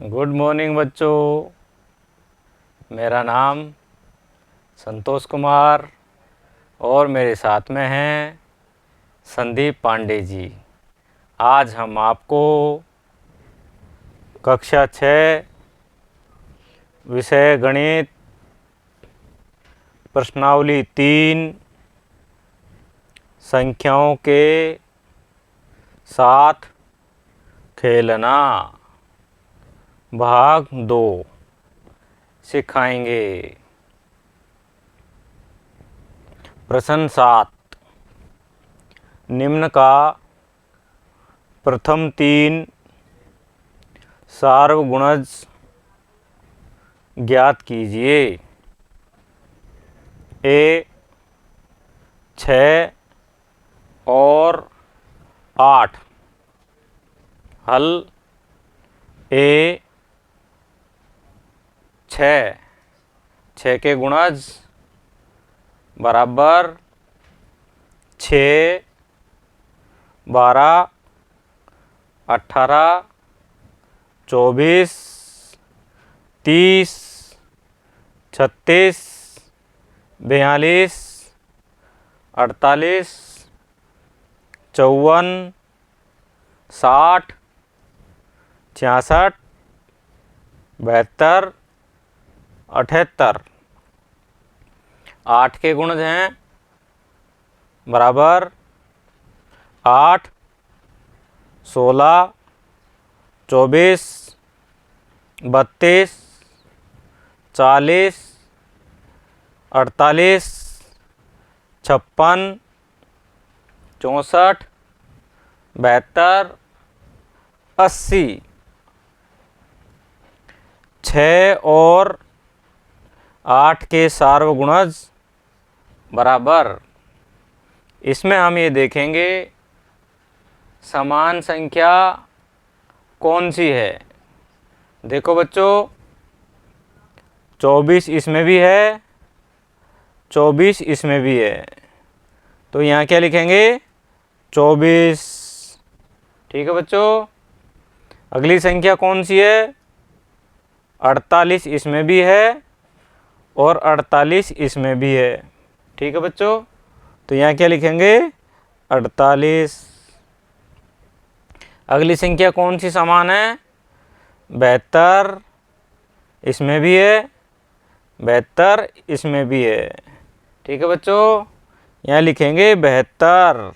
Good morning बच्चों। मेरा नाम संतोष कुमार और मेरे साथ में हैं संदीप पांडे जी। आज हम आपको कक्षा 6 विषय गणित प्रश्नावली 3 संख्याओं के साथ खेलना भाग 2 सिखाएंगे। प्रश्न 7, निम्न का प्रथम 3 सार्वगुणज ज्ञात कीजिए। ए 6 और 8। हल ए 6 के गुणज बराबर 6, 12, 18, 24, 30, 36, 42, 48, 54, 60, 66, 72, 78। 8 के गुणज हैं बराबर 8, 16, 24, 32, 40, 48, 56, 64, 72, 80। 6 और 8 के सार्वगुणज बराबर। इसमें हम ये देखेंगे समान संख्या कौन सी है। देखो बच्चों, 24 इसमें भी है, 24 इसमें भी है, तो यहाँ क्या लिखेंगे 24। ठीक है बच्चों। अगली संख्या कौन सी है, 48 इसमें भी है और 48 इसमें भी है। ठीक है बच्चों, तो यहाँ क्या लिखेंगे 48। अगली संख्या कौन सी समान है, 72 इसमें भी है, 72 इसमें भी है। ठीक है बच्चों, यहाँ लिखेंगे 72।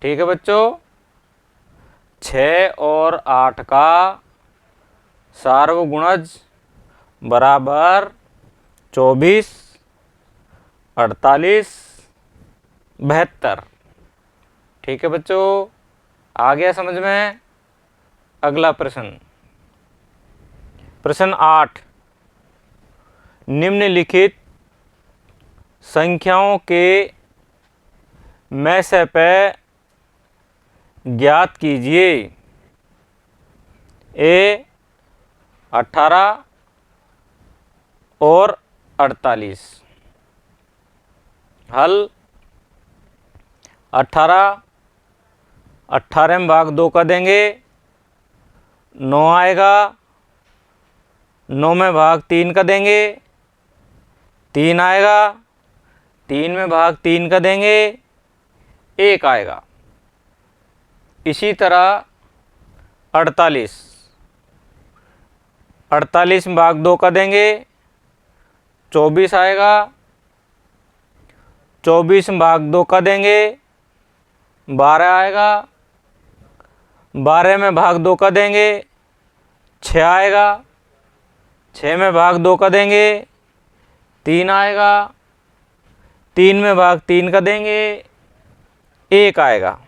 ठीक है बच्चों, 6 और 8 का सार्वगुणज बराबर 24, 48, 72। ठीक है बच्चों, आ गया समझ में। अगला प्रश्न, प्रश्न 8, निम्नलिखित संख्याओं के में से पे ज्ञात कीजिए। ए 18 और 48। हल 18 में भाग 2 का देंगे 9 आएगा, 9 में भाग 3 का देंगे 3 आएगा, 3 में भाग 3 का देंगे 1 आएगा। इसी तरह 48 में भाग 2 का देंगे 24 आएगा, 24 में भाग 2 का देंगे 12 आएगा, 12 में भाग 2 का देंगे 6 आएगा, 6 में भाग 2 का देंगे 3 आएगा, 3 में भाग 3 का देंगे 1 आएगा।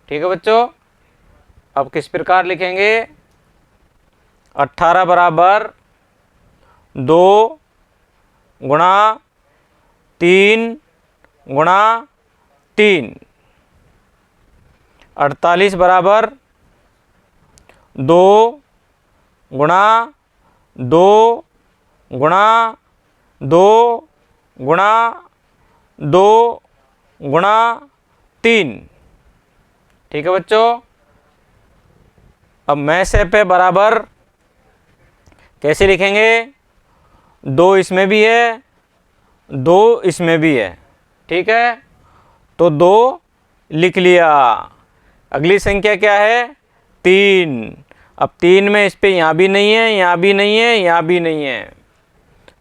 ठीक है बच्चों, अब किस प्रकार लिखेंगे, 18 बराबर 2 गुणा 3 गुणा 3। 48 बराबर 2 गुणा 2 गुणा 2 गुणा 2 गुणा 3। ठीक है बच्चों, अब मैं से पे बराबर कैसे लिखेंगे, 2 इसमें भी है 2 इसमें भी है, ठीक है, तो 2 लिख लिया। अगली संख्या क्या है, 3। अब 3 में इस पे यहाँ भी नहीं है, यहाँ भी नहीं है, यहाँ भी नहीं है,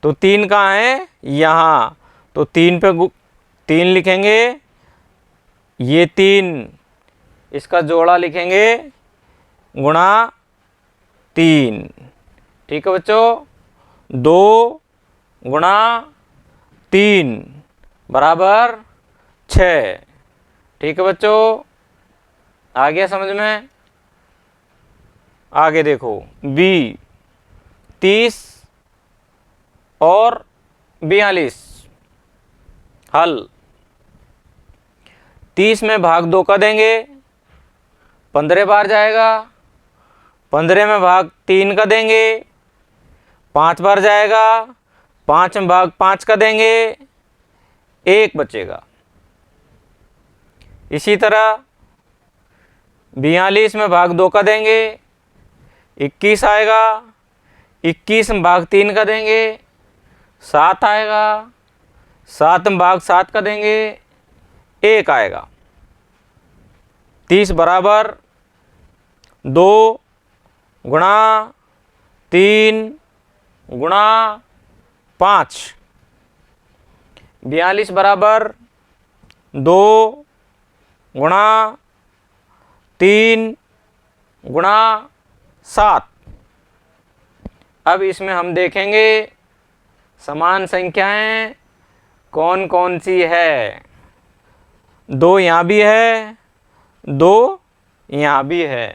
तो 3 कहाँ है, यहाँ, तो 3 पे 3 लिखेंगे, ये 3 इसका जोड़ा लिखेंगे गुणा 3, ठीक है बच्चों, 2 गुणा 3 बराबर 6, ठीक है बच्चों, आ गया समझ में। आगे देखो बी, 30 और 42, हल। 30 में भाग 2 का देंगे, 15 बार जाएगा, 15 में भाग 3 का देंगे, 5 बार जाएगा, 5 में भाग 5 का देंगे, 1 बचेगा। इसी तरह 42 में भाग 2 का देंगे, 21 आएगा, 21 में भाग 3 का देंगे, 7 आएगा, 7 में भाग 7 का देंगे, 1 आएगा। 30 बराबर 2 गुणा 3 गुणा 5, 42 बराबर 2 गुणा 3 गुणा 7। अब इसमें हम देखेंगे समान संख्याएं कौन कौन सी है। 2 यहाँ भी है, 2 यहाँ भी है,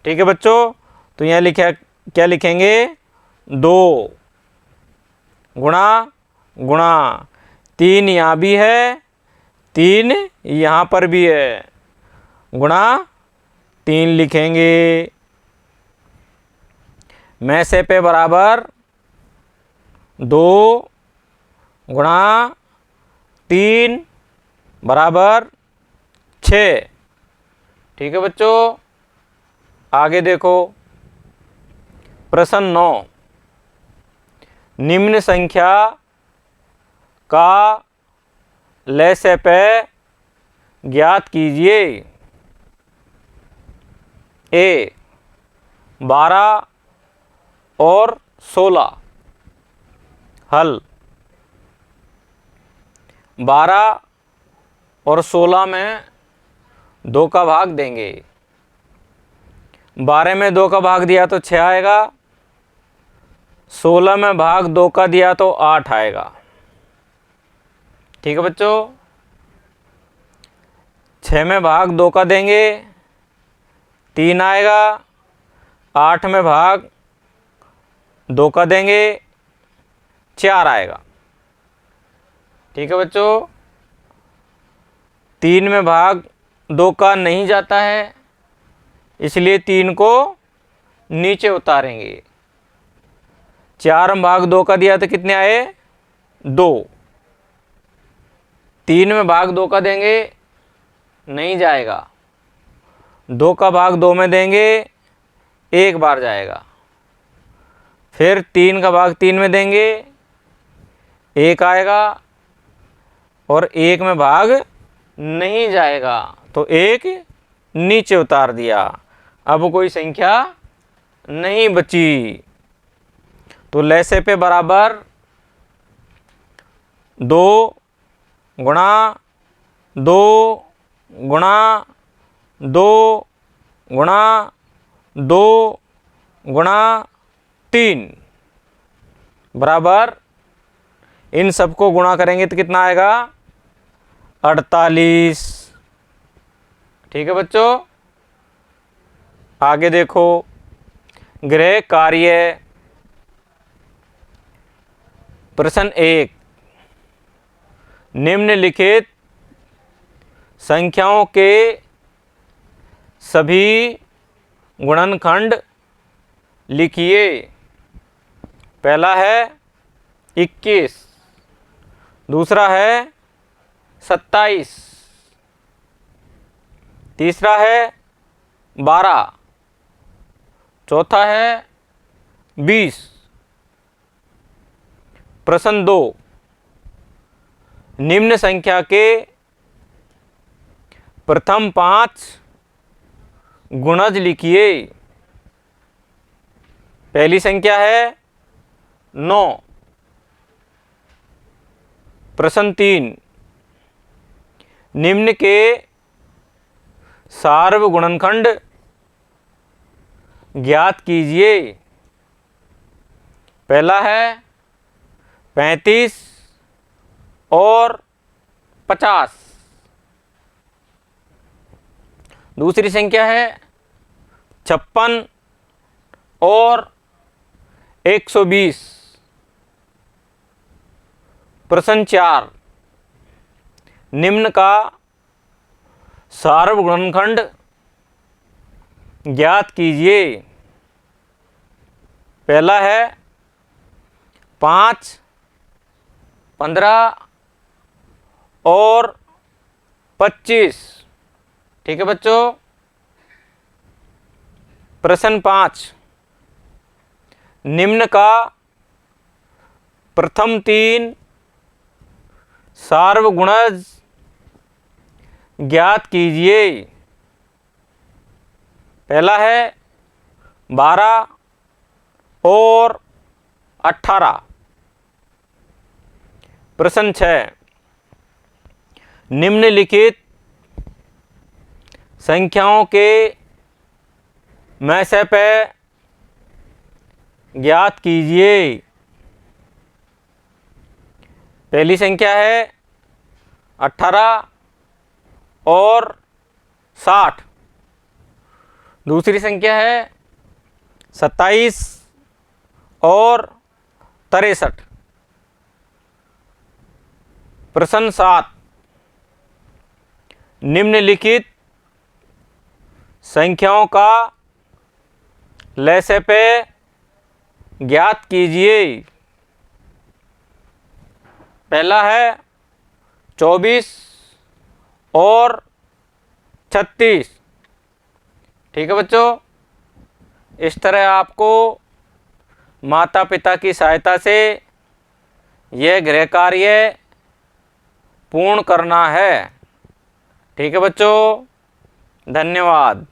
ठीक है बच्चों, तो यहाँ लिखा, क्या लिखेंगे, 2 गुणा गुणा 3 यहाँ भी है, 3 यहाँ पर भी है, गुणा 3 लिखेंगे। मैं से पे बराबर 2 गुणा 3 बराबर 6, ठीक है बच्चों। आगे देखो प्रश्न 9, निम्न संख्या का लय से पे ज्ञात कीजिए। ए 12 और 16, हल। 12 और 16 में 2 का भाग देंगे, 12 में 2 का भाग दिया तो 6 आएगा, 16 में भाग 2 का दिया तो 8 आएगा, ठीक है बच्चों। 6 में भाग 2 का देंगे, 3 आएगा, 8 में भाग 2 का देंगे, 4 आएगा, ठीक है बच्चों। 3 में भाग 2 का नहीं जाता है, इसलिए 3 को नीचे उतारेंगे। 4 में भाग 2 का दिया तो कितने आए, 2। 3 में भाग 2 का देंगे, नहीं जाएगा, 2 का भाग 2 में देंगे, 1 बार जाएगा, फिर 3 का भाग 3 में देंगे, 1 आएगा, और 1 में भाग नहीं जाएगा, तो 1 नीचे उतार दिया। अब कोई संख्या नहीं बची, तो लय से पे बराबर 2 गुणा 2 गुणा 2 गुणा 2 गुणा 3 बराबर, इन सबको गुणा करेंगे तो कितना आएगा, 48, ठीक है बच्चों। आगे देखो गृह कार्य प्रश्न 1, निम्नलिखित संख्याओं के सभी गुणनखंड लिखिए। पहला है 21, दूसरा है 27, तीसरा है 12, चौथा है 20। प्रश्न 2, निम्न संख्या के प्रथम 5 गुणज लिखिए। पहली संख्या है 9। प्रश्न 3, निम्न के सार्वगुणनखंड ज्ञात कीजिए। पहला है 35 और 50। दूसरी संख्या है 56 और 120। प्रश्न 4, निम्न का सार्वगुणनखंड ज्ञात कीजिए। पहला है 5, 15 और 25। ठीक है बच्चों। प्रश्न 5, निम्न का प्रथम 3 सार्वगुणज ज्ञात कीजिए। पहला है 12 और 18। प्रश्न 6, निम्नलिखित संख्याओं के में से पे ज्ञात कीजिए। पहली संख्या है 18 और 60। दूसरी संख्या है 27 और 63। प्रश्न 7, निम्नलिखित संख्याओं का लसाअ ज्ञात कीजिए। पहला है 24 और 36। ठीक है बच्चों। इस तरह आपको माता पिता की सहायता से यह गृह कार्य पूर्ण करना है। ठीक है बच्चों, धन्यवाद।